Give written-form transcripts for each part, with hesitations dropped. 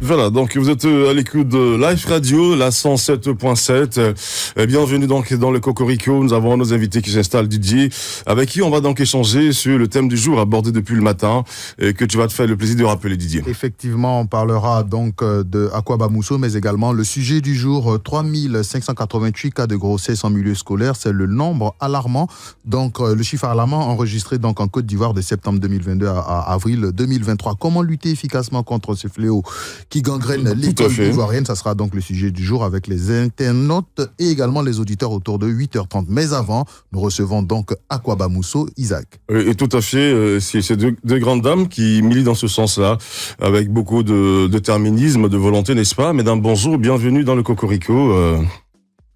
Voilà, donc vous êtes à l'écoute de Live Radio, la 107.7. Bienvenue donc dans le Cocorico. Nous avons nos invités qui s'installent, Didier, avec qui on va donc échanger sur le thème du jour abordé depuis le matin et que tu vas te faire le plaisir de rappeler, Didier. Effectivement, on parlera donc de Akwaaba Mousso, mais également le sujet du jour, 3588 cas de grossesse en milieu scolaire. C'est le nombre alarmant, donc le chiffre alarmant enregistré donc en Côte d'Ivoire de septembre 2022 à avril 2023. Comment lutter efficacement contre ce fléau qui gangrène l'école ivoirienne? Ça sera donc le sujet du jour avec les internautes et également les auditeurs autour de 8h30. Mais avant, nous recevons donc Akwaaba Mousso, Isaac. Et tout à fait, c'est deux grandes dames qui militent dans ce sens-là, avec beaucoup de déterminisme, de volonté, n'est-ce pas? Mesdames, bonjour, bienvenue dans le Cocorico.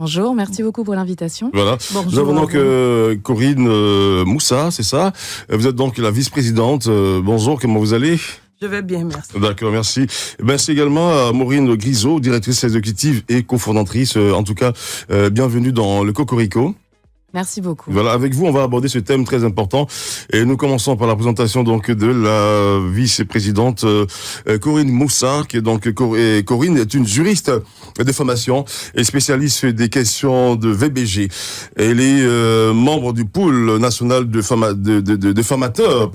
Bonjour, merci beaucoup pour l'invitation. Voilà. Bonjour. Nous avons donc Corinne Moussa, c'est ça? Vous êtes donc la vice-présidente. Bonjour, comment vous allez? Je vais bien, merci. D'accord, merci. C'est également Maureen Grisot, directrice exécutive et cofondatrice. En tout cas, bienvenue dans le Cocorico. Merci beaucoup. Voilà, avec vous, on va aborder ce thème très important. Et nous commençons par la présentation donc de la vice-présidente Corinne Moussa, qui est donc Corinne est une juriste de formation et spécialiste des questions de VBG. Elle est membre du pool national de formateurs,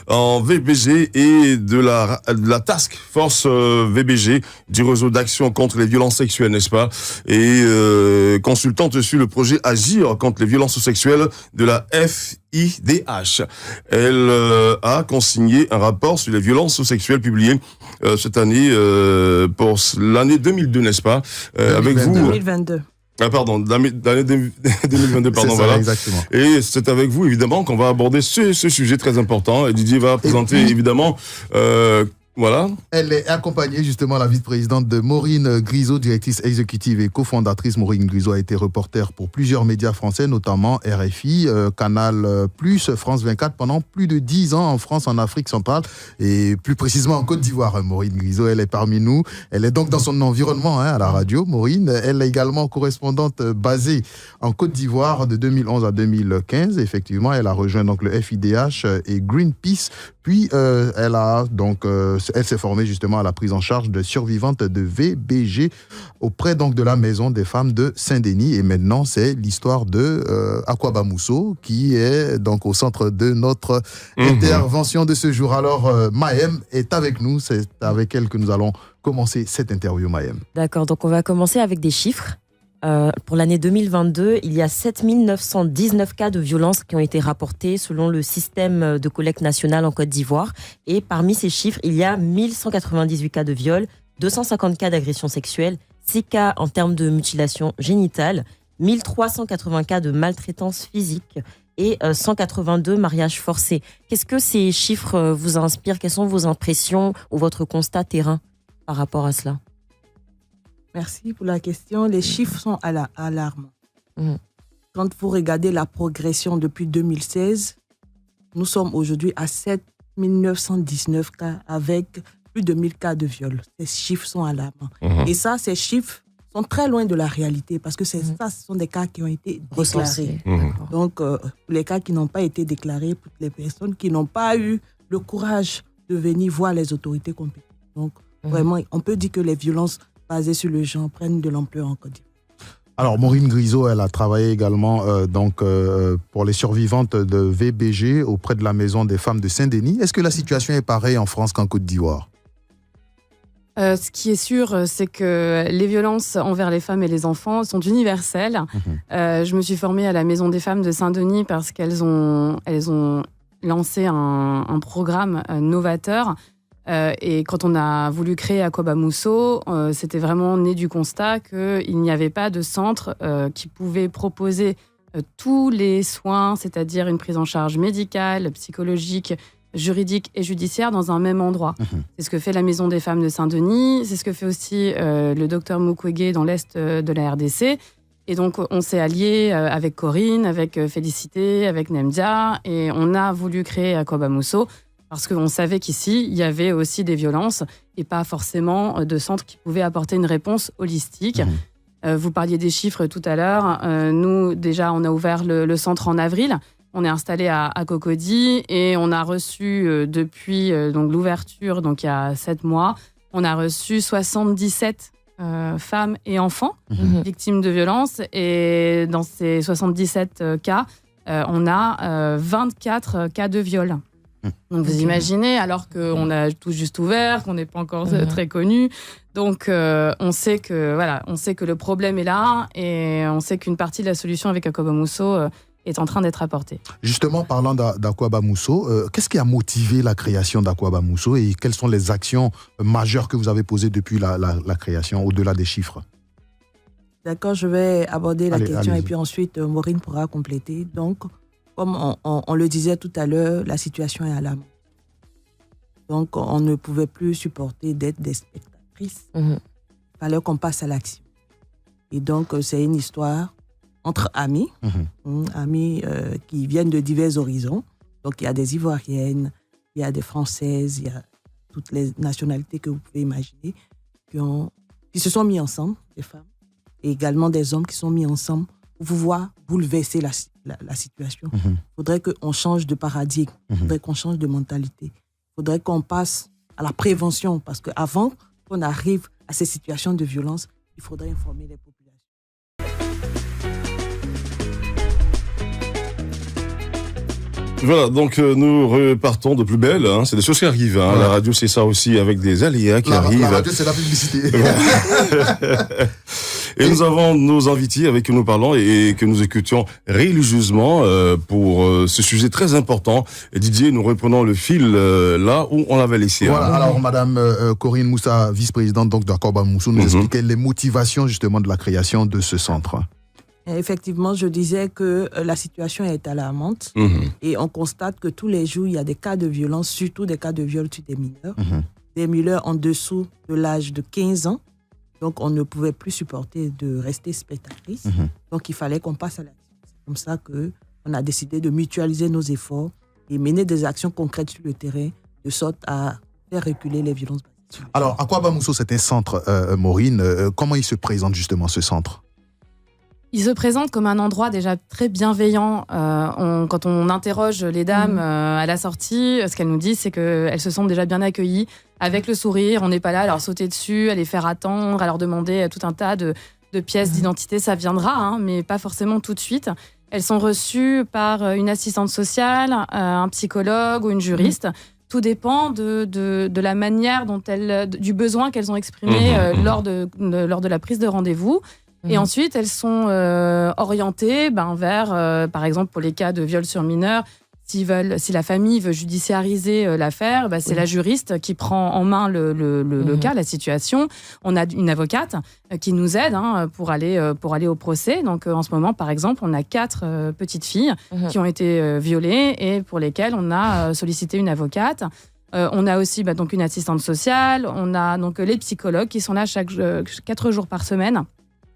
en VBG et de la task force VBG du réseau d'action contre les violences sexuelles, n'est-ce pas? Et consultante sur le projet Agir contre les violences sexuelles de la FIDH. Elle a consigné un rapport sur les violences sexuelles publié cette année pour l'année 2002, n'est-ce pas? Avec vous. 2022. L'année 2022, pardon, ça, voilà. Exactement. Et c'est avec vous, évidemment, qu'on va aborder ce sujet très important. Et Didier va présenter, évidemment, voilà. Elle est accompagnée justement la vice-présidente de Maureen Grisot, directrice exécutive et cofondatrice. Maureen Grisot a été reporter pour plusieurs médias français, notamment RFI, Canal+, France 24, pendant plus de 10 ans en France, en Afrique centrale et plus précisément en Côte d'Ivoire. Maureen Grisot, elle est parmi nous. Elle est donc dans son environnement à la radio, Maureen. Elle est également correspondante basée en Côte d'Ivoire de 2011 à 2015. Effectivement, elle a rejoint donc le FIDH et Greenpeace. Puis, elle s'est formée justement à la prise en charge de survivantes de VBG auprès donc de la Maison des femmes de Saint-Denis. Et maintenant, c'est l'histoire de Akwaaba Mousso qui est donc au centre de notre intervention de ce jour. Alors, Maëm est avec nous. C'est avec elle que nous allons commencer cette interview, Maëm. D'accord, donc on va commencer avec des chiffres. Pour l'année 2022, il y a 7 919 cas de violences qui ont été rapportés selon le système de collecte nationale en Côte d'Ivoire. Et parmi ces chiffres, il y a 1198 cas de viol, 250 cas d'agression sexuelle, 6 cas en termes de mutilation génitale, 1380 cas de maltraitance physique et 182 mariages forcés. Qu'est-ce que ces chiffres vous inspirent? Quelles sont vos impressions ou votre constat terrain par rapport à cela? Merci pour la question. Les chiffres sont alarmants. Quand vous regardez la progression depuis 2016, nous sommes aujourd'hui à 7 919 cas avec plus de 1000 cas de viol. Ces chiffres sont alarmants. Et ça, ces chiffres sont très loin de la réalité parce que ce sont des cas qui ont été déclarés. Donc, pour les cas qui n'ont pas été déclarés, pour les personnes qui n'ont pas eu le courage de venir voir les autorités compétentes. Donc, vraiment, on peut dire que les violences basées sur le genre prennent de l'ampleur en Côte d'Ivoire. Alors, Maureen Grisot, elle a travaillé également pour les survivantes de VBG auprès de la Maison des femmes de Saint-Denis. Est-ce que la situation est pareille en France qu'en Côte d'Ivoire? Ce qui est sûr, c'est que les violences envers les femmes et les enfants sont universelles. Je me suis formée à la Maison des femmes de Saint-Denis parce qu'elles ont lancé un programme novateur. Et quand on a voulu créer Akwaaba Mousso, c'était vraiment né du constat qu'il n'y avait pas de centre qui pouvait proposer tous les soins, c'est-à-dire une prise en charge médicale, psychologique, juridique et judiciaire dans un même endroit. C'est ce que fait la Maison des femmes de Saint-Denis, c'est ce que fait aussi le docteur Mukwege dans l'Est de la RDC. Et donc, on s'est alliés avec Corinne, avec Félicité, avec Nemdia, et on a voulu créer Akwaaba Mousso parce qu'on savait qu'ici, il y avait aussi des violences et pas forcément de centres qui pouvaient apporter une réponse holistique. Vous parliez des chiffres tout à l'heure. Nous, déjà, on a ouvert le centre en avril. On est installé à Cocody et on a reçu depuis donc l'ouverture, donc il y a 7 mois, on a reçu 77 femmes et enfants victimes de violences. Et dans ces 77 cas, on a 24 cas de viol. Donc vous imaginez, alors qu'on a tout juste ouvert, qu'on n'est pas encore très connu. Donc on sait que le problème est là et on sait qu'une partie de la solution avec Akwaaba Mousso est en train d'être apportée. Justement, parlant d'Akwaaba Mousso, qu'est-ce qui a motivé la création d'Akwaaba Mousso et quelles sont les actions majeures que vous avez posées depuis la création, au-delà des chiffres? D'accord, je vais aborder la question et puis ensuite Maureen pourra compléter. Donc, comme on le disait tout à l'heure, la situation est alarmante. Donc, on ne pouvait plus supporter d'être des spectatrices. Il fallait qu'on passe à l'action. Et donc, c'est une histoire entre amis, amis qui viennent de divers horizons. Donc, il y a des Ivoiriennes, il y a des Françaises, il y a toutes les nationalités que vous pouvez imaginer qui se sont mis ensemble, des femmes, et également des hommes qui sont mis ensemble pour pouvoir bouleverser la situation. Il faudrait qu'on change de paradigme, il faudrait qu'on change de mentalité, il faudrait qu'on passe à la prévention, parce qu'avant qu'on arrive à ces situations de violence, il faudrait informer les populations. Voilà, donc nous repartons de plus belle. Hein. C'est des choses qui arrivent. Hein. Ouais. La radio, c'est ça aussi, avec des aléas qui arrivent. La radio, c'est la publicité. Et nous avons nos invités avec qui nous parlons et que nous écoutions religieusement pour ce sujet très important. Et Didier, nous reprenons le fil là où on l'avait laissé. Voilà, hein. alors Madame Corinne Moussa, vice-présidente donc d'Akwaaba Mousso, nous expliquait les motivations justement de la création de ce centre. Effectivement, je disais que la situation est alarmante et on constate que tous les jours, il y a des cas de violence, surtout des cas de viol sur des mineurs. Des mineurs en dessous de l'âge de 15 ans. Donc, on ne pouvait plus supporter de rester spectatrice. Donc, il fallait qu'on passe à l'action. C'est comme ça qu'on a décidé de mutualiser nos efforts et mener des actions concrètes sur le terrain de sorte à faire reculer les violences. Alors, Akwaaba Mousso, c'est un centre, Maureen. Comment il se présente justement, ce centre ? Il se présente comme un endroit déjà très bienveillant. Quand on interroge les dames à la sortie, ce qu'elles nous disent, c'est qu'elles se sentent déjà bien accueillies, avec le sourire. On n'est pas là à leur sauter dessus, à les faire attendre, à leur demander tout un tas de pièces d'identité. Ça viendra, hein, mais pas forcément tout de suite. Elles sont reçues par une assistante sociale, un psychologue ou une juriste. Tout dépend de la manière dont du besoin qu'elles ont exprimé lors de la prise de rendez-vous. Et ensuite, elles sont orientées vers, par exemple, pour les cas de viol sur mineurs, si la famille veut judiciariser l'affaire, c'est la juriste qui prend en main le cas, la situation. On a une avocate qui nous aide pour aller au procès. Donc, en ce moment, par exemple, on a 4 petites filles qui ont été violées et pour lesquelles on a sollicité une avocate. On a aussi donc une assistante sociale. On a donc les psychologues qui sont là 4 jours par semaine.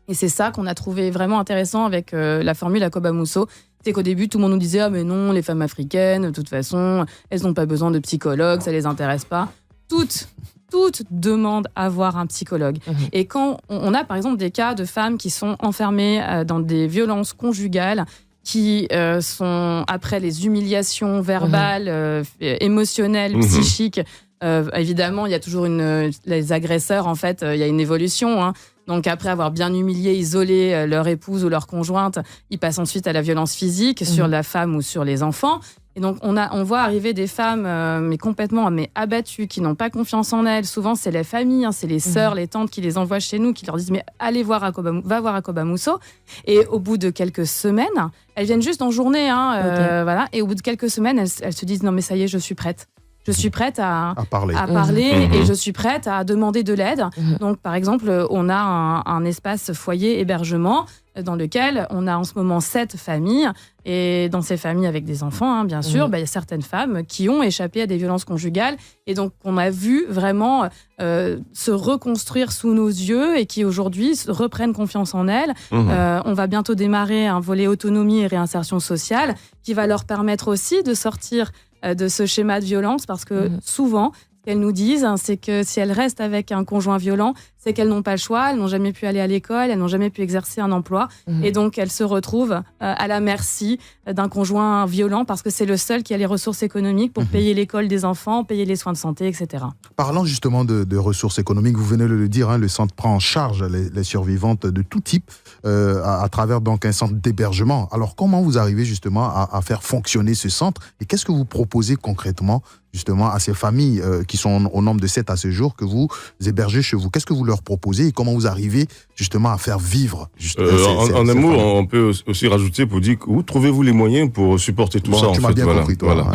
Et c'est ça qu'on a trouvé vraiment intéressant avec la formule Akwaaba Mousso. C'est qu'au début, tout le monde nous disait « Ah mais non, les femmes africaines, de toute façon, elles n'ont pas besoin de psychologue, ça les intéresse pas. » Toutes demandent à voir un psychologue. Et quand on a par exemple des cas de femmes qui sont enfermées dans des violences conjugales, qui sont après les humiliations verbales, émotionnelles, psychiques, évidemment, il y a toujours les agresseurs, en fait, il y a une évolution, hein. Donc après avoir bien humilié, isolé leur épouse ou leur conjointe, ils passent ensuite à la violence physique sur la femme ou sur les enfants. Et donc on voit arriver des femmes mais complètement abattues, qui n'ont pas confiance en elles. Souvent c'est les familles, hein, c'est les sœurs, les tantes qui les envoient chez nous, qui leur disent mais allez voir va voir Akwaaba Mousso. Et au bout de quelques semaines, elles viennent juste en journée, voilà. Et au bout de quelques semaines, elles se disent non mais ça y est, je suis prête. Je suis prête à parler et je suis prête à demander de l'aide. Donc, par exemple, on a un espace foyer hébergement dans lequel on a en ce moment 7 familles. Et dans ces familles avec des enfants, bien sûr, il y a certaines femmes qui ont échappé à des violences conjugales. Et donc, on a vu vraiment se reconstruire sous nos yeux et qui aujourd'hui reprennent confiance en elles. On va bientôt démarrer un volet autonomie et réinsertion sociale qui va leur permettre aussi de sortir de ce schéma de violence, parce que souvent, ce qu'elles nous disent, c'est que si elles restent avec un conjoint violent, c'est qu'elles n'ont pas le choix, elles n'ont jamais pu aller à l'école, elles n'ont jamais pu exercer un emploi. Et donc, elles se retrouvent à la merci d'un conjoint violent parce que c'est le seul qui a les ressources économiques pour payer l'école des enfants, payer les soins de santé, etc. Parlant justement de ressources économiques, vous venez de le dire, le centre prend en charge les survivantes de tout type à travers donc un centre d'hébergement. Alors, comment vous arrivez justement à faire fonctionner ce centre et qu'est-ce que vous proposez concrètement justement à ces familles qui sont au nombre de 7 à ce jour que vous hébergez chez vous? Qu'est-ce que vous leur proposez et comment vous arrivez justement à faire vivre en un mot, on peut aussi rajouter pour dire où trouvez-vous les moyens pour supporter tout ça? Tu m'as bien compris, toi. Voilà.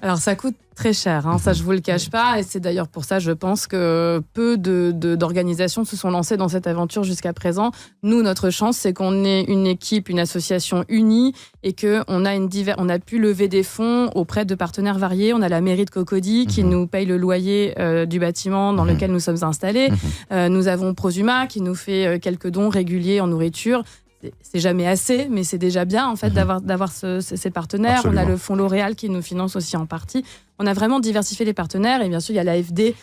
Alors, ça coûte très cher, ça je vous le cache pas, et c'est d'ailleurs pour ça, je pense que peu d'organisations se sont lancées dans cette aventure jusqu'à présent. Nous, notre chance, c'est qu'on est une équipe, une association unie, et qu'on a pu lever des fonds auprès de partenaires variés. On a la mairie de Cocody qui nous paye le loyer du bâtiment dans lequel nous sommes installés. Nous avons Prosuma qui nous fait quelques dons réguliers en nourriture. C'est jamais assez, mais c'est déjà bien en fait d'avoir ces partenaires. Absolument. On a le fonds L'Oréal qui nous finance aussi en partie. On a vraiment diversifié les partenaires et bien sûr il y a l'AFD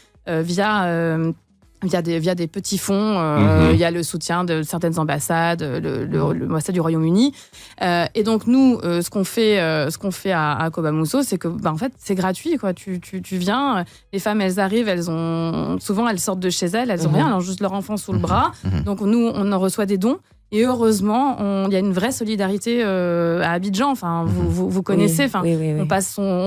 via des petits fonds. Il y a le soutien de certaines ambassades, l'ambassade du Royaume-Uni. Et donc nous, ce qu'on fait à Akwaaba Mousso, c'est que en fait c'est gratuit quoi. Tu viens, les femmes elles arrivent, elles sortent de chez elles, elles ont rien, elles ont juste leur enfant sous le bras. Donc nous on en reçoit des dons. Et heureusement, il y a une vraie solidarité à Abidjan. Enfin, vous connaissez. Enfin, oui. on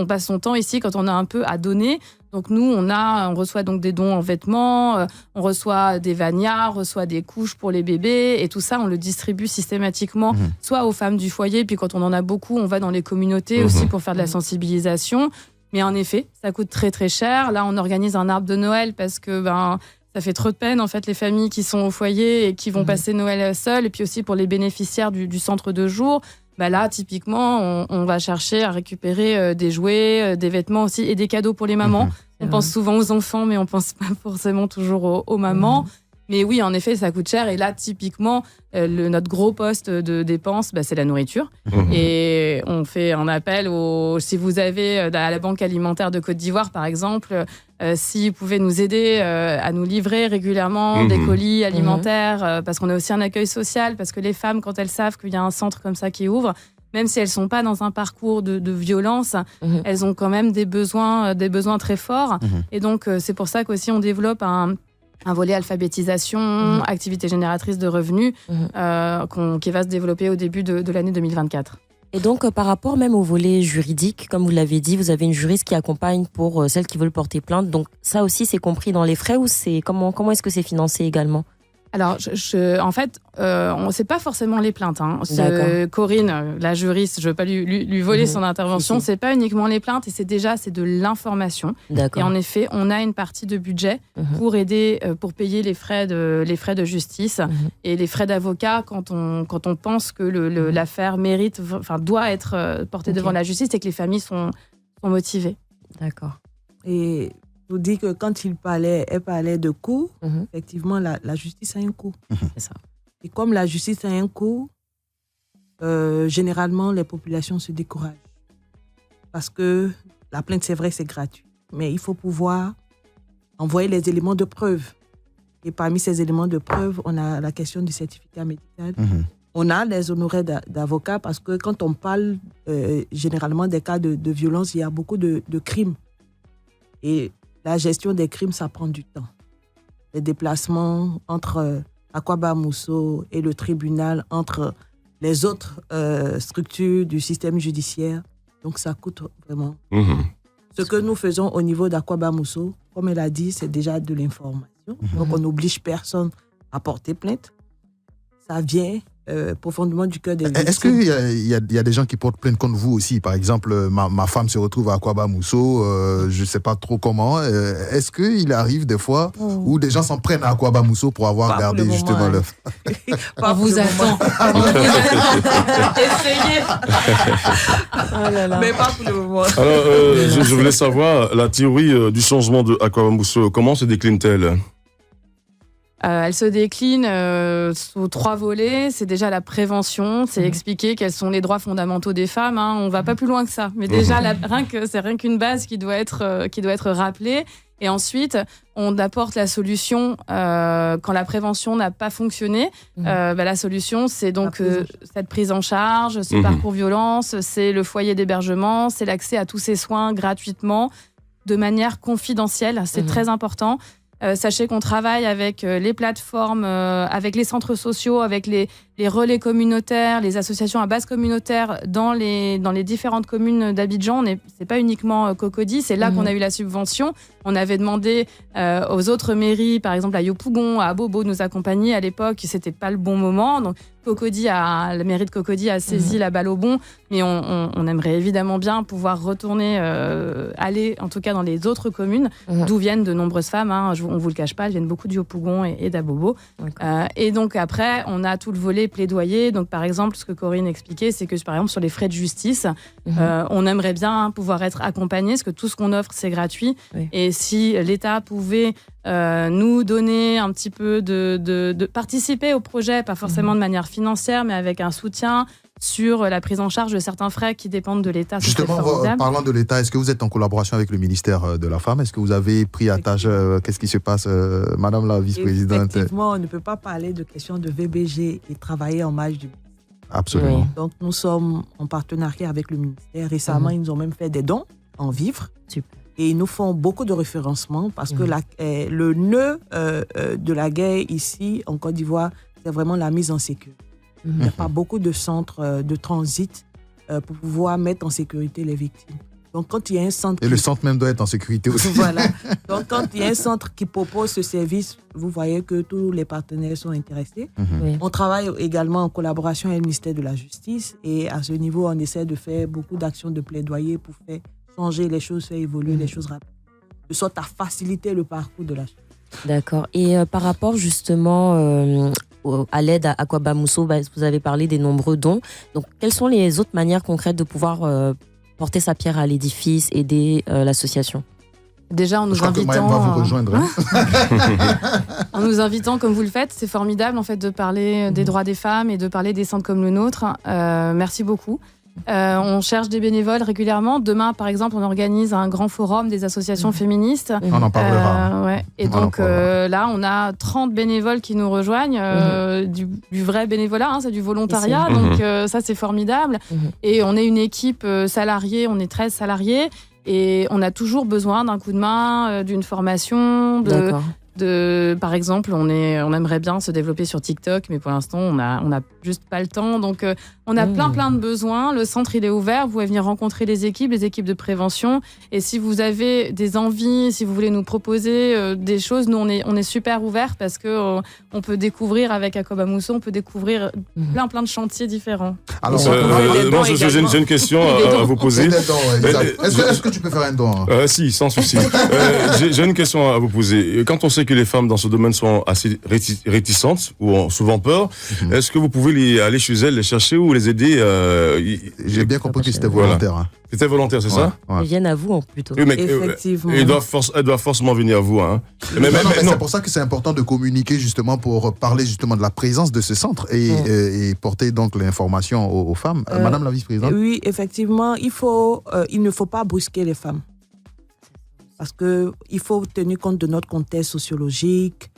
passe son temps ici quand on a un peu à donner. Donc nous, on reçoit donc des dons en vêtements, on reçoit des vanias, on reçoit des couches pour les bébés, et tout ça, on le distribue systématiquement, soit aux femmes du foyer, puis quand on en a beaucoup, on va dans les communautés aussi pour faire de la sensibilisation. Mais en effet, ça coûte très très cher. Là, on organise un arbre de Noël parce que ça fait trop de peine, en fait, les familles qui sont au foyer et qui vont passer Noël seules. Et puis aussi pour les bénéficiaires du centre de jour. Là, typiquement, on va chercher à récupérer des jouets, des vêtements aussi et des cadeaux pour les mamans. On pense souvent aux enfants, mais on pense pas forcément toujours aux mamans. Mais oui, en effet, ça coûte cher. Et là, typiquement, notre gros poste de dépense, c'est la nourriture. Et on fait un appel si vous avez à la Banque alimentaire de Côte d'Ivoire, par exemple, si vous pouvez nous aider à nous livrer régulièrement des colis alimentaires, parce qu'on a aussi un accueil social, parce que les femmes, quand elles savent qu'il y a un centre comme ça qui ouvre, même si elles sont pas dans un parcours de violence, elles ont quand même des besoins très forts. Et donc, c'est pour ça qu'aussi on développe un volet alphabétisation, activité génératrice de revenus, qui va se développer au début de l'année 2024. Et donc, par rapport même au volet juridique, comme vous l'avez dit, vous avez une juriste qui accompagne pour celles qui veulent porter plainte. Donc, ça aussi, c'est compris dans les frais ou comment est-ce que c'est financé également ? Alors, en fait, on ne sait pas forcément les plaintes. Corinne, la juriste, je ne veux pas lui voler son intervention, c'est pas uniquement les plaintes, et c'est de l'information. D'accord. Et en effet, on a une partie de budget pour aider, pour payer les frais de justice et les frais d'avocat quand on pense que l'affaire doit être portée devant la justice et que les familles sont motivées. D'accord. Et je vous dis que quand elle parlait de coût, effectivement, la justice a un coût. C'est ça. Et comme la justice a un coût, généralement, les populations se découragent. Parce que la plainte, c'est vrai, c'est gratuit. Mais il faut pouvoir envoyer les éléments de preuve. Et parmi ces éléments de preuve, on a la question du certificat médical. On a les honoraires d'avocats parce que quand on parle généralement des cas de violence, il y a beaucoup de crimes. Et la gestion des crimes, ça prend du temps. Les déplacements entre Akwaaba Mousso et le tribunal, entre les autres structures du système judiciaire, donc ça coûte vraiment. Ce que nous faisons au niveau d'Akwaaba Mousso, comme elle a dit, c'est déjà de l'information. Donc on n'oblige personne à porter plainte. Ça vient profondément du cœur des victimes. Est-ce qu'il y a des gens qui portent plainte contre vous aussi? Par exemple, ma femme se retrouve à Akwaaba Mousso, je ne sais pas trop comment. Est-ce qu'il arrive des fois où des gens s'en prennent à Akwaaba Mousso pour avoir gardé justement l'œuf? On vous attend. Essayez. Oh là là. Mais pas pour le moment. Alors, je voulais savoir, la théorie du changement de Akwaaba Mousso, comment se décline-t-elle? Elle se décline sous 3 volets. C'est déjà la prévention, c'est expliquer quels sont les droits fondamentaux des femmes. On ne va pas plus loin que ça. Mais déjà, c'est rien qu'une base qui doit être rappelée. Et ensuite, on apporte la solution quand la prévention n'a pas fonctionné. La solution, c'est donc cette prise en charge, ce parcours violence, c'est le foyer d'hébergement, c'est l'accès à tous ces soins gratuitement, de manière confidentielle. C'est très important. Sachez qu'on travaille avec les plateformes, avec les centres sociaux, avec les relais communautaires, les associations à base communautaire dans les différentes communes d'Abidjan. C'est pas uniquement Cocody, c'est là qu'on a eu la subvention. On avait demandé aux autres mairies, par exemple à Yopougon, à Abobo, de nous accompagner. À l'époque, c'était pas le bon moment. Donc la mairie de Cocody a saisi la balle au bon, mais on aimerait évidemment bien pouvoir retourner, aller en tout cas dans les autres communes, d'où viennent de nombreuses femmes. On vous le cache pas, elles viennent beaucoup de Yopougon et d'Abobo. Et donc après, on a tout le volet plaidoyer. Donc par exemple, ce que Corinne expliquait, c'est que par exemple sur les frais de justice, on aimerait bien pouvoir être accompagné, parce que tout ce qu'on offre, c'est gratuit. Et si l'État pouvait nous donner un petit peu de participer au projet, pas forcément de manière financière, mais avec un soutien sur la prise en charge de certains frais qui dépendent de l'État. Justement, parlant de l'État, est-ce que vous êtes en collaboration avec le ministère de la Femme? Est-ce que vous avez pris à tâche? Qu'est-ce qui se passe, Madame la vice-présidente? Effectivement, on ne peut pas parler de questions de VBG et travailler en marge du ministère. Absolument. Donc, nous sommes en partenariat avec le ministère. Récemment, ils nous ont même fait des dons en vivres. Super. Et ils nous font beaucoup de référencements parce que le nœud de la guerre ici, en Côte d'Ivoire, c'est vraiment la mise en sécurité. Il n'y a pas beaucoup de centres de transit pour pouvoir mettre en sécurité les victimes. Donc, quand il y a un centre... Et le centre même doit être en sécurité aussi. Voilà. Donc, quand il y a un centre qui propose ce service, vous voyez que tous les partenaires sont intéressés. On travaille également en collaboration avec le ministère de la Justice. Et à ce niveau, on essaie de faire beaucoup d'actions de plaidoyer pour faire changer les choses, faire évoluer les choses rapidement, de sorte à faciliter le parcours de la chose. D'accord. Et par rapport justement à l'aide à Aquaba Mousso, vous avez parlé des nombreux dons. Donc, quelles sont les autres manières concrètes de pouvoir porter sa pierre à l'édifice, aider l'association? Déjà, en nous invitant, va vous rejoindre. En nous invitant, comme vous le faites, c'est formidable en fait de parler des droits des femmes et de parler des centres comme le nôtre. Merci beaucoup. On cherche des bénévoles régulièrement. Demain, par exemple, on organise un grand forum des associations féministes. On en parlera. Et donc là, on a 30 bénévoles qui nous rejoignent, du vrai bénévolat, c'est du volontariat. Donc ça, c'est formidable. Et on est une équipe salariée, on est 13 salariés. Et on a toujours besoin d'un coup de main, d'une formation, par exemple, on aimerait bien se développer sur TikTok, mais pour l'instant, on a juste pas le temps. Donc, on a plein de besoins. Le centre, il est ouvert. Vous pouvez venir rencontrer les équipes de prévention. Et si vous avez des envies, si vous voulez nous proposer des choses, nous, on est super ouverts parce que on peut découvrir avec Aquaba Mousso, on peut découvrir plein de chantiers différents. Alors, j'ai une question à vous poser. Est-ce que tu peux faire un don? Si, sans souci. J'ai une question à vous poser. Quand on sait que les femmes dans ce domaine sont assez réticentes ou ont souvent peur, est-ce que vous pouvez aller chez elles, les chercher ou les aider? J'ai bien compris que c'était volontaire. Voilà. C'était volontaire, c'est ça? Ils viennent à vous plutôt. Oui, mais effectivement. Elles doivent forcément venir à vous. Hein. Mais c'est pour ça que c'est important de communiquer justement pour parler justement de la présence de ce centre et porter donc l'information aux femmes. Madame la vice-présidente. Oui, effectivement, il ne faut pas brusquer les femmes. Parce qu'il faut tenir compte de notre contexte sociologique,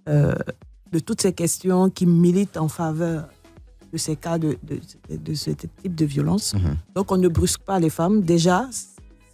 de toutes ces questions qui militent en faveur de ces cas de ce type de violence. Donc, on ne brusque pas les femmes. Déjà,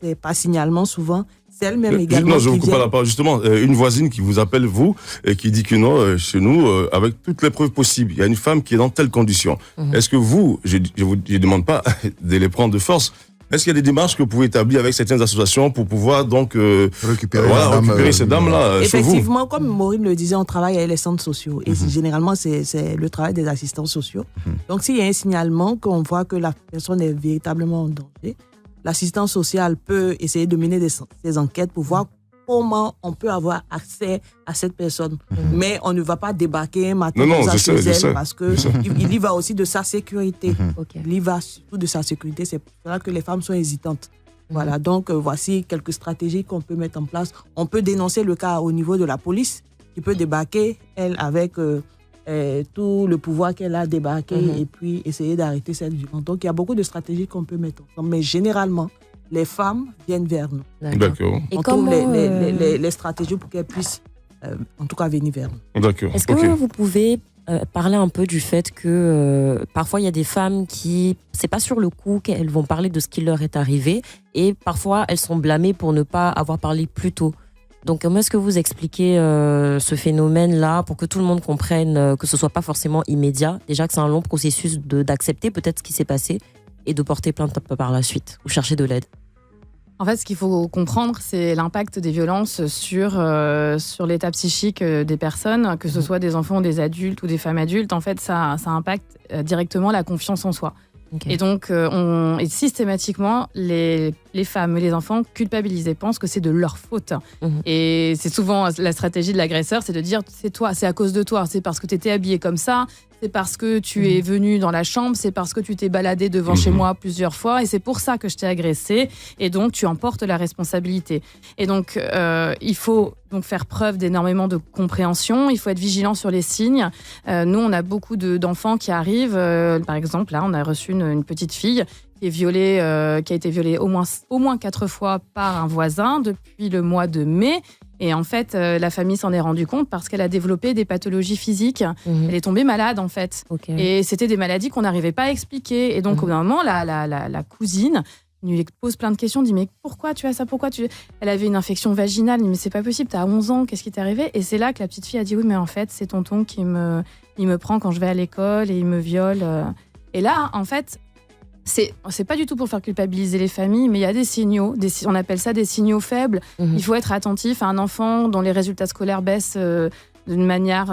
c'est pas signalement souvent. C'est elle-même également. Non, je ne vous coupe pas la parole. Justement, une voisine qui vous appelle, vous, et qui dit que non, chez nous, avec toutes les preuves possibles, il y a une femme qui est dans telle condition. Est-ce que vous, je ne vous demande pas de les prendre de force, est-ce qu'il y a des démarches que vous pouvez établir avec certaines associations pour pouvoir donc récupérer ces dames-là Effectivement, comme Maureen le disait, on travaille avec les centres sociaux. Et généralement, c'est le travail des assistants sociaux. Donc, s'il y a un signalement qu'on voit que la personne est véritablement en danger, l'assistant social peut essayer de mener des enquêtes pour voir comment on peut avoir accès à cette personne. Mais on ne va pas débarquer maintenant chez elle parce qu'il y va aussi de sa sécurité. Il y va surtout de sa sécurité. C'est pour ça que les femmes sont hésitantes. Voilà, donc voici quelques stratégies qu'on peut mettre en place. On peut dénoncer le cas au niveau de la police qui peut débarquer, elle, avec tout le pouvoir qu'elle a débarqué et puis essayer d'arrêter cette violence. Donc il y a beaucoup de stratégies qu'on peut mettre ensemble. Mais généralement, les femmes viennent vers nous. D'accord. Et On comment trouve les stratégies pour qu'elles puissent, en tout cas, venir vers nous. D'accord. Est-ce que vous pouvez parler un peu du fait que parfois il y a des femmes qui, c'est pas sur le coup qu'elles vont parler de ce qui leur est arrivé, et parfois elles sont blâmées pour ne pas avoir parlé plus tôt. Donc comment est-ce que vous expliquez ce phénomène-là pour que tout le monde comprenne que ce soit pas forcément immédiat, déjà que c'est un long processus d'accepter peut-être ce qui s'est passé et de porter plainte par la suite ou chercher de l'aide? En fait, ce qu'il faut comprendre, c'est l'impact des violences sur l'état psychique des personnes, que ce soit des enfants, des adultes ou des femmes adultes. En fait, ça impacte directement la confiance en soi. Okay. Et donc, systématiquement, les femmes et les enfants culpabilisés pensent que c'est de leur faute. Et c'est souvent la stratégie de l'agresseur, c'est de dire c'est toi, c'est à cause de toi, c'est parce que tu étais habillée comme ça, c'est parce que tu es venu dans la chambre, c'est parce que tu t'es baladé devant chez moi plusieurs fois et c'est pour ça que je t'ai agressé et donc tu en portes la responsabilité. Et donc, il faut donc faire preuve d'énormément de compréhension, il faut être vigilant sur les signes. Nous, on a beaucoup d'enfants qui arrivent, par exemple, là, on a reçu une petite fille qui a été violée au moins 4 fois par un voisin depuis le mois de mai. Et en fait, la famille s'en est rendue compte parce qu'elle a développé des pathologies physiques. Elle est tombée malade, en fait. Okay. Et c'était des maladies qu'on n'arrivait pas à expliquer. Et donc, au bout d'un moment, la cousine lui pose plein de questions, dit « Mais pourquoi tu as ça ? Pourquoi tu... » Elle avait une infection vaginale. Elle dit « Mais c'est pas possible, t'as 11 ans, qu'est-ce qui t'est arrivé ?» Et c'est là que la petite fille a dit « Oui, mais en fait, c'est tonton qui me prend quand je vais à l'école et il me viole. » Et là, en fait, c'est pas du tout pour faire culpabiliser les familles, mais il y a des signaux, on appelle ça des signaux faibles. Il faut être attentif à un enfant dont les résultats scolaires baissent d'une manière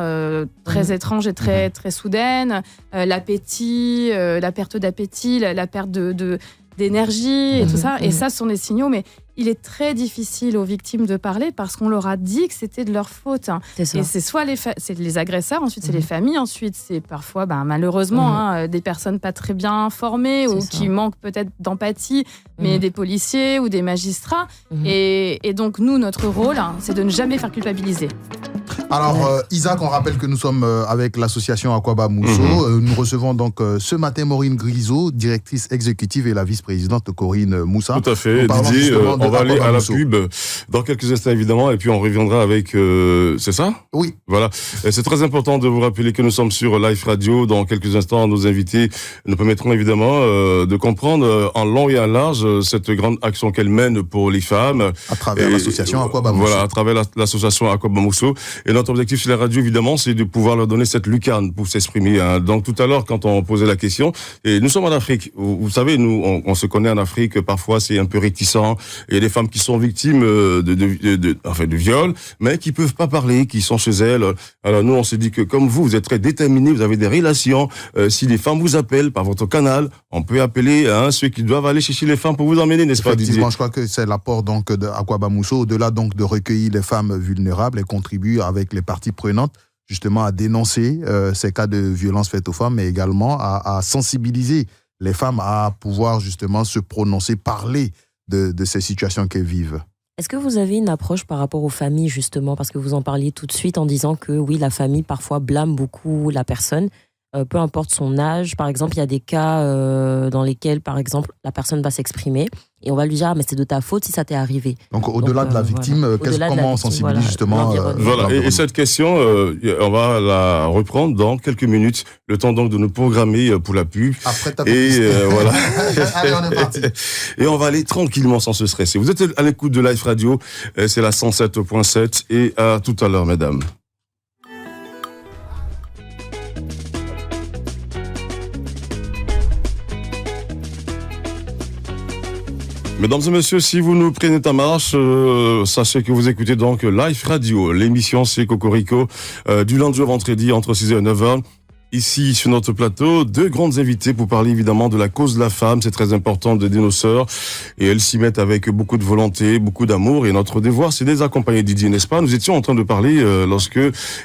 très étrange et très, très soudaine. L'appétit, la perte d'appétit, la perte d'énergie et tout ça. Et ça, ce sont des signaux, mais il est très difficile aux victimes de parler parce qu'on leur a dit que c'était de leur faute. C'est ça. Et c'est soit c'est les agresseurs, ensuite c'est les familles, ensuite c'est parfois, malheureusement, des personnes pas très bien informées ou qui manquent peut-être d'empathie, mais des policiers ou des magistrats. Et donc nous, notre rôle, c'est de ne jamais faire culpabiliser. Alors, Isaac, on rappelle que nous sommes avec l'association Akwaba Mousso. Nous recevons donc ce matin Maureen Grisot, directrice exécutive, et la vice-présidente Corinne Moussa. Tout à fait, Didier. On va aller à la pub dans quelques instants, évidemment, et puis on reviendra avec... c'est ça ? Oui. Voilà. Et c'est très important de vous rappeler que nous sommes sur Live Radio. Dans quelques instants, nos invités nous permettront évidemment de comprendre en long et en large cette grande action qu'elle mène pour les femmes. À travers l'association Akwaba Mousso. Voilà, à travers l'association Akwaba Mousso. Et notre objectif sur la radio, évidemment, c'est de pouvoir leur donner cette lucarne pour s'exprimer. Donc tout à l'heure, quand on posait la question, et nous sommes en Afrique. Vous savez, nous, on se connaît en Afrique. Parfois, c'est un peu réticent. Il y a des femmes qui sont victimes de viol, mais qui peuvent pas parler, qui sont chez elles. Alors nous, on s'est dit que comme vous êtes très déterminés, vous avez des relations. Si les femmes vous appellent par votre canal, on peut appeler ceux qui doivent aller chercher les femmes pour vous emmener, n'est-ce pas, Didier ? Effectivement, je crois que c'est l'apport donc de Akwaba Mousso, au-delà donc de recueillir les femmes vulnérables et contribuer avec les parties prenantes justement à dénoncer ces cas de violence faites aux femmes, mais également à sensibiliser les femmes à pouvoir justement se prononcer, parler de ces situations qu'elles vivent. Est-ce que vous avez une approche par rapport aux familles, justement, parce que vous en parliez tout de suite en disant que oui, la famille parfois blâme beaucoup la personne, peu importe son âge. Par exemple, il y a des cas dans lesquels, par exemple, la personne va s'exprimer et on va lui dire « Ah, mais c'est de ta faute si ça t'est arrivé ». Donc, au-delà de la victime, comment on sensibilise justement Voilà, et cette question, on va la reprendre dans quelques minutes, le temps donc de nous programmer pour la pub. Après ta voilà. Allez, on est parti. Et on va aller tranquillement sans se stresser. Vous êtes à l'écoute de Live Radio, c'est la 107.7 et à tout à l'heure, mesdames. Mesdames et messieurs, si vous nous prenez en marche, sachez que vous écoutez donc Live Radio. L'émission, c'est Cocorico, du lundi au vendredi entre 6h et 9h. Ici, sur notre plateau, 2 grandes invités pour parler évidemment de la cause de la femme. C'est très important d'aider nos sœurs. Et elles s'y mettent avec beaucoup de volonté, beaucoup d'amour. Et notre devoir, c'est de les accompagner, Didier, n'est-ce pas ? Nous étions en train de parler lorsque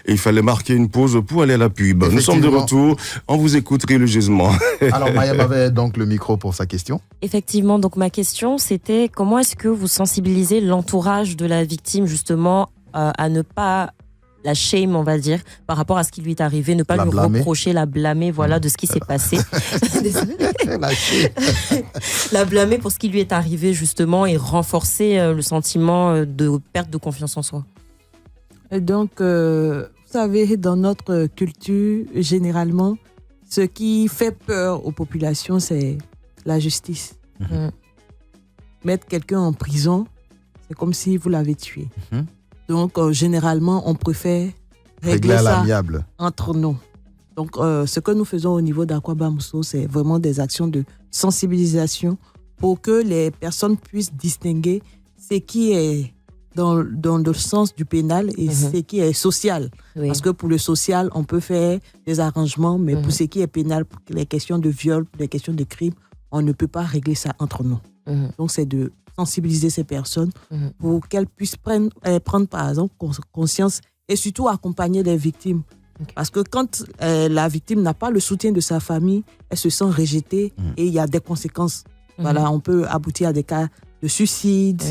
il fallait marquer une pause pour aller à la pub. Nous sommes de retour. On vous écoute religieusement. Alors, Mayam avait donc le micro pour sa question. Effectivement, donc ma question, c'était comment est-ce que vous sensibilisez l'entourage de la victime, justement, à ne pas la shame, on va dire, par rapport à ce qui lui est arrivé, ne pas lui reprocher, la blâmer, voilà, de ce qui s'est passé. La blâmer pour ce qui lui est arrivé, justement, et renforcer le sentiment de perte de confiance en soi. Et donc, vous savez, dans notre culture, généralement, ce qui fait peur aux populations, c'est la justice. Mettre quelqu'un en prison, c'est comme si vous l'avez tué. Donc, généralement, on préfère régler ça l'amiable entre nous. Donc, ce que nous faisons au niveau d'Akwaba Mousso, c'est vraiment des actions de sensibilisation pour que les personnes puissent distinguer ce qui est dans le sens du pénal et ce qui est social. Oui. Parce que pour le social, on peut faire des arrangements, mais pour ce qui est pénal, pour les questions de viol, pour les questions de crime, on ne peut pas régler ça entre nous. Donc, c'est de sensibiliser ces personnes pour qu'elles puissent prendre, par exemple, conscience et surtout accompagner les victimes. Parce que quand la victime n'a pas le soutien de sa famille, elle se sent rejetée et il y a des conséquences. Voilà, on peut aboutir à des cas de suicide.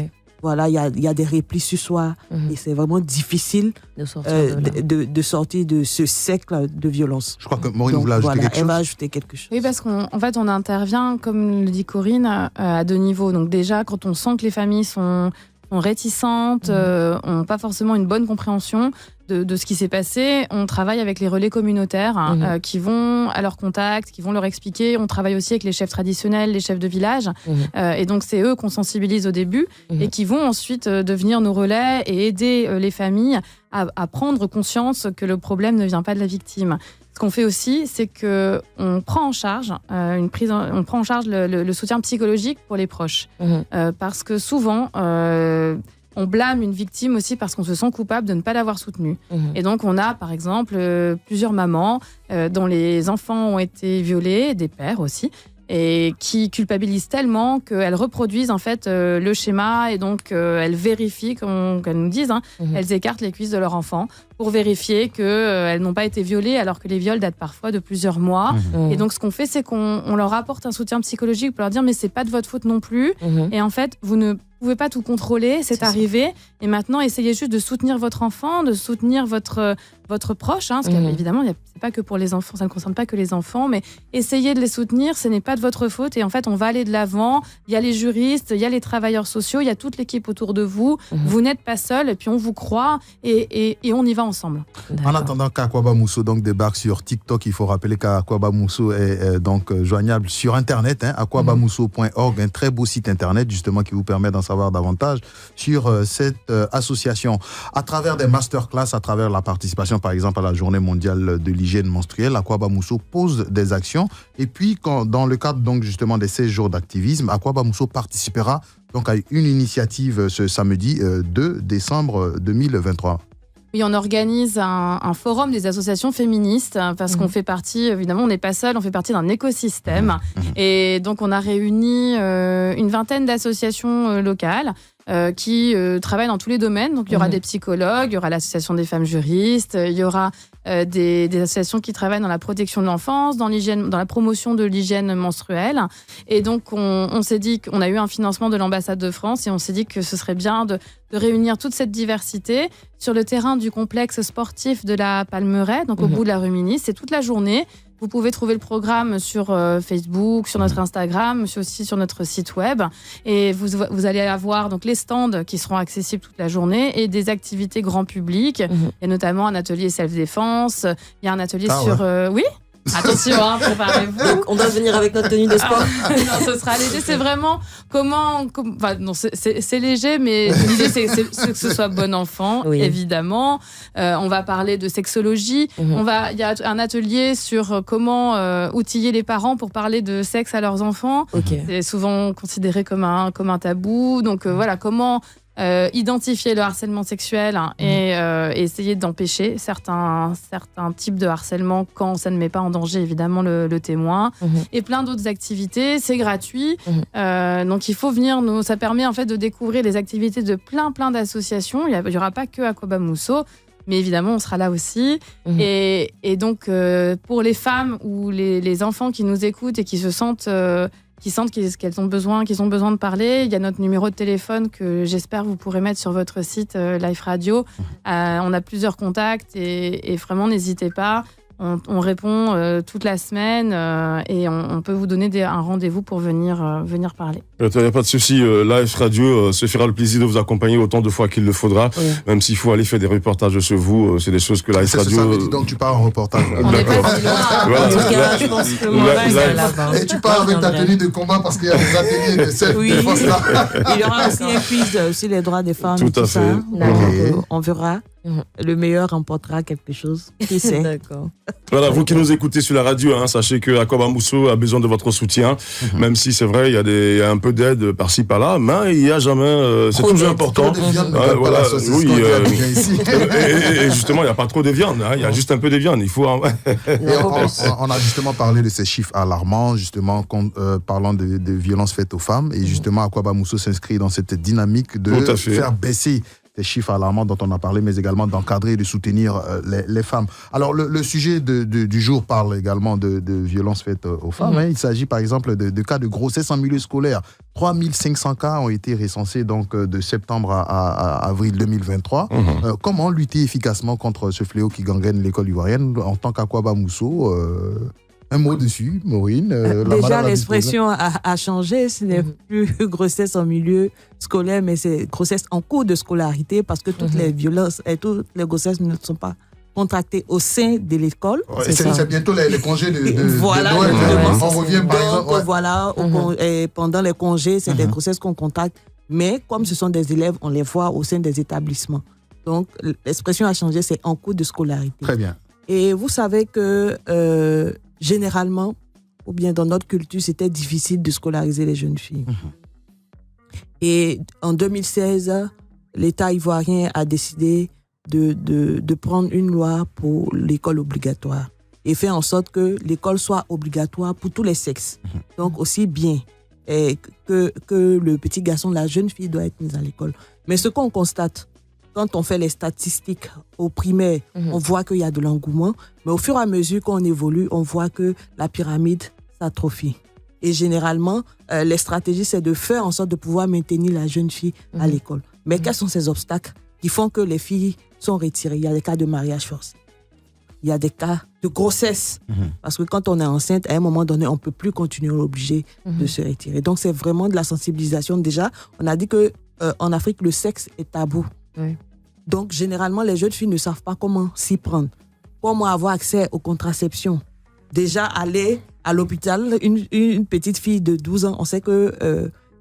Voilà, il y a des replis sur soi et c'est vraiment difficile de sortir de ce cercle de violence. Je crois que Maureen voulait ajouter quelque chose. Elle va ajouter quelque chose. Oui, parce qu'en fait, on intervient, comme le dit Corinne, à deux niveaux. Donc déjà, quand on sent que les familles sont réticentes, n'ont pas forcément une bonne compréhension de ce qui s'est passé, on travaille avec les relais communautaires qui vont à leur contact, qui vont leur expliquer. On travaille aussi avec les chefs traditionnels, les chefs de village. Et donc, c'est eux qu'on sensibilise au début et qui vont ensuite devenir nos relais et aider les familles à prendre conscience que le problème ne vient pas de la victime. Ce qu'on fait aussi, c'est qu'on prend en charge le soutien psychologique pour les proches. Parce que souvent, on blâme une victime aussi parce qu'on se sent coupable de ne pas l'avoir soutenue. Et donc, on a, par exemple, plusieurs mamans dont les enfants ont été violés, des pères aussi, et qui culpabilisent tellement qu'elles reproduisent en fait le schéma et donc elles vérifient, comme elles nous disent, elles écartent les cuisses de leur enfant pour vérifier qu'elles n'ont pas été violées alors que les viols datent parfois de plusieurs mois. Et donc ce qu'on fait, c'est qu'on leur apporte un soutien psychologique pour leur dire mais c'est pas de votre faute non plus. Et en fait, vous ne pouvez pas tout contrôler, c'est arrivé. Et maintenant, essayez juste de soutenir votre enfant, de soutenir votre proche. Parce qu'évidemment, c'est pas que pour les enfants, ça ne concerne pas que les enfants, mais essayez de les soutenir, ce n'est pas de votre faute. Et en fait, on va aller de l'avant. Il y a les juristes, il y a les travailleurs sociaux, il y a toute l'équipe autour de vous. Vous n'êtes pas seul, et puis on vous croit, et on y va ensemble. En attendant qu'Akwaba Mousso donc débarque sur TikTok, il faut rappeler qu'Akwaba Mousso est donc joignable sur Internet, akwabamousso.org, un très beau site Internet justement qui vous permet d'en savoir davantage sur cette association. À travers des masterclass, à travers la participation par exemple à la Journée mondiale de l'hygiène menstruelle, Akwaba Mousso pose des actions. Et puis dans le cadre donc justement des 16 jours d'activisme, Akwaba Mousso participera donc à une initiative ce samedi 2 décembre 2023. Oui, on organise un forum des associations féministes parce qu'on fait partie, évidemment, on n'est pas seul, on fait partie d'un écosystème. Et donc, on a réuni une vingtaine d'associations locales qui travaillent dans tous les domaines. Donc, il y aura des psychologues, il y aura l'association des femmes juristes, il y aura des associations qui travaillent dans la protection de l'enfance, dans la promotion de l'hygiène menstruelle. Et donc, on s'est dit qu'on a eu un financement de l'ambassade de France et on s'est dit que ce serait bien de réunir toute cette diversité sur le terrain du complexe sportif de la Palmeraie, donc au bout de la Rumini. C'est toute la journée. Vous pouvez trouver le programme sur Facebook, sur notre Instagram, mais aussi sur notre site web. Et vous allez avoir donc les stands qui seront accessibles toute la journée et des activités grand public. Il y a notamment un atelier self-défense. Il y a un atelier sur... Oui. Attention, préparez-vous. Donc, on doit venir avec notre tenue de sport. Non, ce sera léger. C'est vraiment non, c'est léger, mais l'idée, c'est que ce soit bon enfant, évidemment. On va parler de sexologie. Il y a un atelier sur comment outiller les parents pour parler de sexe à leurs enfants. C'est souvent considéré comme un tabou. Donc, voilà, comment identifier le harcèlement sexuel et essayer d'empêcher certains types de harcèlement quand ça ne met pas en danger évidemment le témoin et plein d'autres activités. C'est gratuit, donc il faut venir. Ça permet en fait de découvrir les activités de plein d'associations. Il n'y aura pas que Akwaba Mousso, mais évidemment on sera là aussi. Et donc pour les femmes ou les enfants qui nous écoutent et qui se sentent qui sentent qu'ils ont besoin de parler. Il y a notre numéro de téléphone que j'espère vous pourrez mettre sur votre site Life Radio. On a plusieurs contacts et vraiment n'hésitez pas. On répond toute la semaine et on peut vous donner un rendez-vous pour venir parler. Il n'y a pas de souci. Life Radio se fera le plaisir de vous accompagner autant de fois qu'il le faudra. Oui. Même s'il faut aller faire des reportages sur vous, c'est des choses que Life Radio... Ça veut dire donc tu pars en reportage. On n'est pas si loin. Je pense que et tu pars avec ta tenue de combat parce qu'il y a des ateliers de self-défense là. Il y aura aussi un quiz sur les droits des femmes. Tout à fait. Donc, on verra. Le meilleur remportera quelque chose. Qui sait? D'accord. Voilà, vous qui nous écoutez sur la radio, sachez que Akwaaba Mousso a besoin de votre soutien. Même si c'est vrai, il y a un peu d'aide par-ci par-là, mais il n'y a jamais. C'est toujours important. Voilà, oui. Et justement, il n'y a pas trop de viande. Il y a juste un peu de viande. Il faut. On a justement parlé de ces chiffres alarmants, justement, parlant de violences faites aux femmes, et justement, Akwaaba Mousso s'inscrit dans cette dynamique de faire baisser ces chiffres alarmants dont on a parlé, mais également d'encadrer et de soutenir les femmes. Alors, le sujet du jour parle également de violences faites aux femmes. Il s'agit par exemple de cas de grossesse en milieu scolaire. 3500 cas ont été recensés donc, de septembre à avril 2023. Comment lutter efficacement contre ce fléau qui gangrène l'école ivoirienne en tant qu'Akwaaba Mousso un mot dessus, Maureen. Déjà, l'expression a changé. Ce n'est plus grossesse en milieu scolaire, mais c'est grossesse en cours de scolarité parce que toutes les violences et toutes les grossesses ne sont pas contractées au sein de l'école. C'est bientôt les congés de voilà, Noël. On revient par exemple. Voilà, et pendant les congés, c'est des grossesses qu'on contacte. Mais comme ce sont des élèves, on les voit au sein des établissements. Donc, l'expression a changé, c'est en cours de scolarité. Très bien. Et vous savez que généralement, ou bien dans notre culture, c'était difficile de scolariser les jeunes filles. Et en 2016, l'État ivoirien a décidé de prendre une loi pour l'école obligatoire et faire en sorte que l'école soit obligatoire pour tous les sexes. Donc aussi bien que le petit garçon, la jeune fille doit être mise à l'école. Mais ce qu'on constate, quand on fait les statistiques au primaire, on voit qu'il y a de l'engouement. Mais au fur et à mesure qu'on évolue, on voit que la pyramide s'atrophie. Et généralement, les stratégies, c'est de faire en sorte de pouvoir maintenir la jeune fille à l'école. Mais quels sont ces obstacles qui font que les filles sont retirées? Il y a des cas de mariage forcé. Il y a des cas de grossesse. Parce que quand on est enceinte, à un moment donné, on ne peut plus continuer, on est obligé de se retirer. Donc, c'est vraiment de la sensibilisation. Déjà, on a dit qu'en Afrique, le sexe est tabou. Oui. Donc, généralement, les jeunes filles ne savent pas comment s'y prendre. Comment avoir accès aux contraceptions. Déjà, aller à l'hôpital, une petite fille de 12 ans, on sait que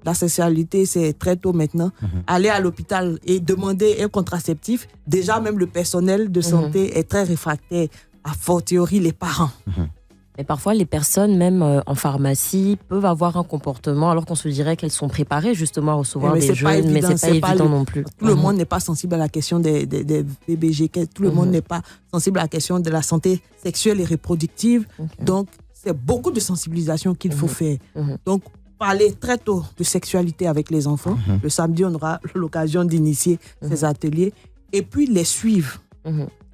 la sexualité, c'est très tôt maintenant. Aller à l'hôpital et demander un contraceptif, déjà, même le personnel de santé est très réfractaire, a fortiori les parents. Et parfois, les personnes, même en pharmacie, peuvent avoir un comportement alors qu'on se dirait qu'elles sont préparées justement à recevoir des jeunes, mais c'est pas évident non plus. Tout le monde n'est pas sensible à la question des BBG, tout le monde n'est pas sensible à la question de la santé sexuelle et reproductive. Donc, c'est beaucoup de sensibilisation qu'il faut faire. Donc, parler très tôt de sexualité avec les enfants. Le samedi, on aura l'occasion d'initier ces ateliers. Et puis, les suivre.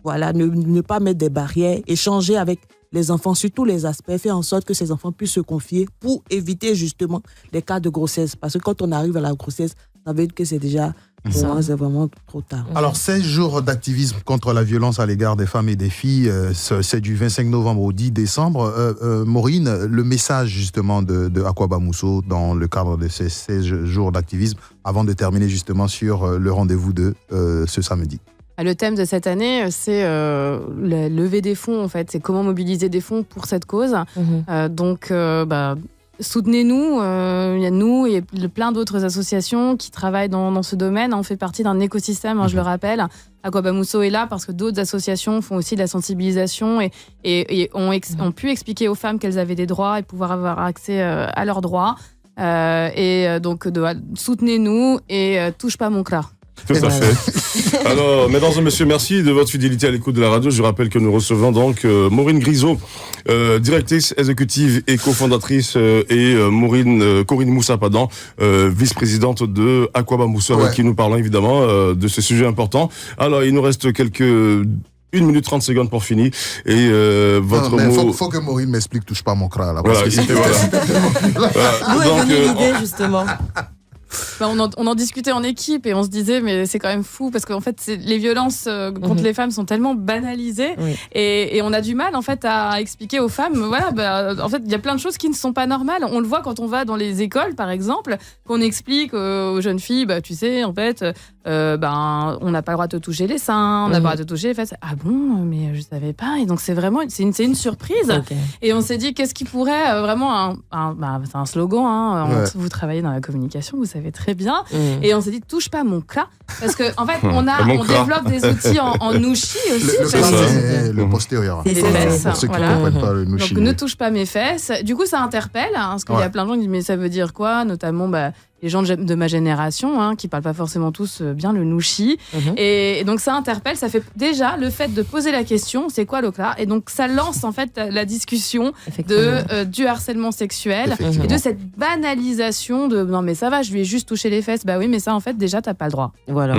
Voilà, ne pas mettre des barrières, échanger avec les enfants sur tous les aspects, faire en sorte que ces enfants puissent se confier pour éviter justement les cas de grossesse. Parce que quand on arrive à la grossesse, ça veut dire que c'est déjà c'est vraiment trop tard. Alors, 16 jours d'activisme contre la violence à l'égard des femmes et des filles, c'est du 25 novembre au 10 décembre. Maureen, le message justement de Akwaaba Mousso dans le cadre de ces 16 jours d'activisme, avant de terminer justement sur le rendez-vous de ce samedi. Le thème de cette année, c'est la levée des fonds, en fait. C'est comment mobiliser des fonds pour cette cause. Donc, soutenez-nous. Il y a nous et plein d'autres associations qui travaillent dans ce domaine. On fait partie d'un écosystème, je le rappelle. Akwaaba Mousso est là parce que d'autres associations font aussi de la sensibilisation et ont pu expliquer aux femmes qu'elles avaient des droits et pouvoir avoir accès à leurs droits. Donc, soutenez-nous et touche pas mon cra. Tout à fait. Alors, mesdames et messieurs, merci de votre fidélité à l'écoute de la radio. Je rappelle que nous recevons donc Maureen Grisot, directrice exécutive et cofondatrice, et Corinne Moussa, vice-présidente de Akwaaba Mousso, avec qui nous parlons évidemment de ce sujet important. Alors, il nous reste quelques 1 minute 30 secondes pour finir. Et votre mot... Faut que Maureen m'explique, touche pas mon crâne là. Voilà, Parce que c'était D'où est venue l'idée, justement? On en discutait en équipe et on se disait mais c'est quand même fou parce qu'en fait les violences contre les femmes sont tellement banalisées et on a du mal en fait à expliquer aux femmes en fait il y a plein de choses qui ne sont pas normales. On le voit quand on va dans les écoles par exemple, qu'on explique aux jeunes filles tu sais en fait on n'a pas le droit de te toucher les seins, on n'a pas le droit de te toucher les fesses. Ah bon, mais je savais pas. Et donc c'est vraiment une surprise. Et on s'est dit qu'est-ce qui pourrait vraiment c'est un slogan vous travaillez dans la communication, vous savez très bien. Et on s'est dit touche pas mon cas parce que en fait on développe des outils en nouchi aussi. Le postérieur. Les fesses. Pour ceux qui ne comprennent pas le nouchi. Donc ne touche pas mes fesses. Du coup ça interpelle parce qu'il y a plein de gens qui disent mais ça veut dire quoi, notamment les gens de ma génération qui parlent pas forcément tous bien le nouchi. Et donc ça interpelle, ça fait déjà le fait de poser la question c'est quoi l'OCLA, et donc ça lance en fait la discussion du harcèlement sexuel et de cette banalisation de non mais ça va, je lui ai juste touché les fesses. Bah oui mais ça en fait déjà t'as pas le droit. Voilà.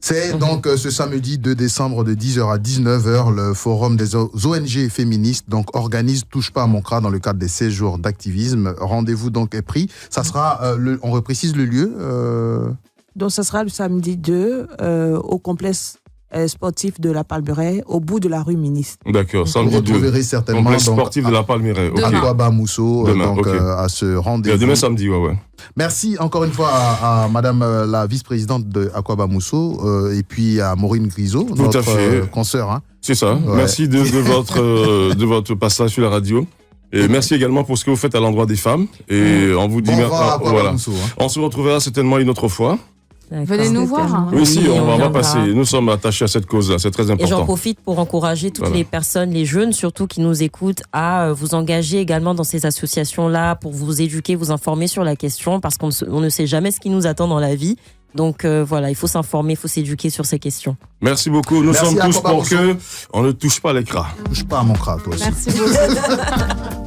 C'est donc ce samedi 2 décembre de 10h à 19h, le forum des ONG féministes donc organise Touche pas à mon crâne dans le cadre des 16 jours d'activisme. Rendez-vous donc est pris. Ça sera, on reprécise le lieu Donc ça sera le samedi 2 au complexe sportif de la Palmeraie, au bout de la rue Ministre. D'accord, Vous samedi 2. retrouverez certainement Complexe sportif de la Palmeraie. à Aquaba Mousso à ce rendez-vous. Demain samedi, ouais. Merci encore une fois à Madame la vice-présidente de Aquaba Mousso et puis à Maureen Grisot, notre consoeur. C'est ça. Ouais. Merci de votre passage sur la radio. Et merci également pour ce que vous faites à l'endroit des femmes. Et on vous dit voilà. Mousso, On se retrouvera certainement une autre fois. Venez nous voir. Oui, si, on va passer. Nous sommes attachés à cette cause-là, c'est très important. Et j'en profite pour encourager toutes les personnes, les jeunes surtout qui nous écoutent, à vous engager également dans ces associations-là pour vous éduquer, vous informer sur la question, parce qu'on ne sait jamais ce qui nous attend dans la vie. Donc il faut s'informer, il faut s'éduquer sur ces questions. Merci beaucoup. Nous sommes tous pour que on ne touche pas l'écran. Touche pas à mon crâne, toi aussi. Merci beaucoup.